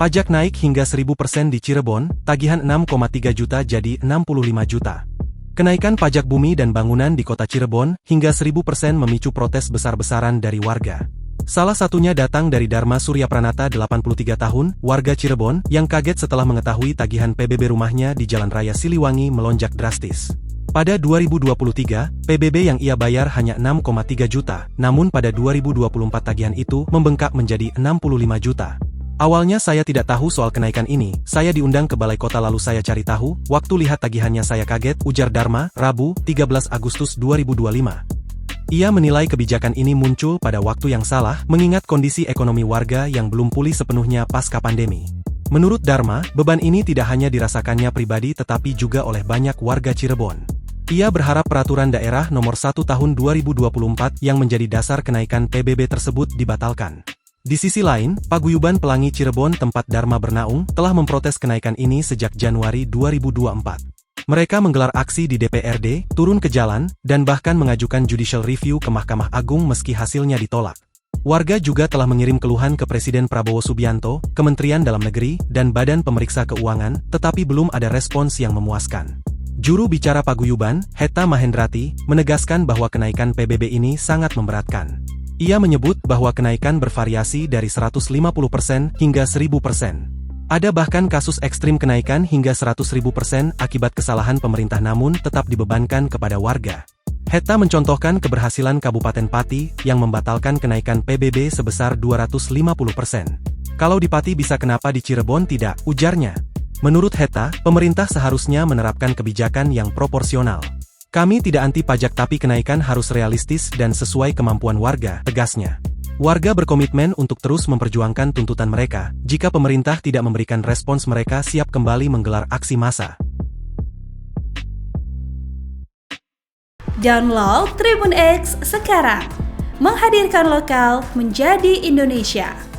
Pajak naik hingga 1000% di Cirebon, tagihan 6,3 juta jadi 65 juta. Kenaikan pajak bumi dan bangunan di kota Cirebon hingga 1000% memicu protes besar-besaran dari warga. Salah satunya datang dari Dharma Surya Pranata 83 tahun, warga Cirebon, yang kaget setelah mengetahui tagihan PBB rumahnya di Jalan Raya Siliwangi melonjak drastis. Pada 2023, PBB yang ia bayar hanya 6,3 juta, namun pada 2024 tagihan itu membengkak menjadi 65 juta. Awalnya saya tidak tahu soal kenaikan ini, saya diundang ke balai kota lalu saya cari tahu, waktu lihat tagihannya saya kaget, ujar Dharma, Rabu, 13 Agustus 2025. Ia menilai kebijakan ini muncul pada waktu yang salah, mengingat kondisi ekonomi warga yang belum pulih sepenuhnya pasca pandemi. Menurut Dharma, beban ini tidak hanya dirasakannya pribadi tetapi juga oleh banyak warga Cirebon. Ia berharap peraturan daerah nomor 1 tahun 2024 yang menjadi dasar kenaikan PBB tersebut dibatalkan. Di sisi lain, Paguyuban Pelangi Cirebon tempat Dharma bernaung, telah memprotes kenaikan ini sejak Januari 2024. Mereka menggelar aksi di DPRD, turun ke jalan, dan bahkan mengajukan judicial review ke Mahkamah Agung meski hasilnya ditolak. Warga juga telah mengirim keluhan ke Presiden Prabowo Subianto, Kementerian Dalam Negeri, dan Badan Pemeriksa Keuangan, tetapi belum ada respons yang memuaskan. Juru bicara Paguyuban, Heta Mahendrati, menegaskan bahwa kenaikan PBB ini sangat memberatkan. Ia menyebut bahwa kenaikan bervariasi dari 150% hingga 1000%. Ada bahkan kasus ekstrim kenaikan hingga 100.000% akibat kesalahan pemerintah namun tetap dibebankan kepada warga. Heta mencontohkan keberhasilan Kabupaten Pati yang membatalkan kenaikan PBB sebesar 250%. Kalau di Pati bisa kenapa di Cirebon tidak, ujarnya. Menurut Heta, pemerintah seharusnya menerapkan kebijakan yang proporsional. Kami tidak anti pajak tapi kenaikan harus realistis dan sesuai kemampuan warga, tegasnya. Warga berkomitmen untuk terus memperjuangkan tuntutan mereka, jika pemerintah tidak memberikan respons mereka siap kembali menggelar aksi massa. Download Tribun X sekarang, menghadirkan lokal menjadi Indonesia.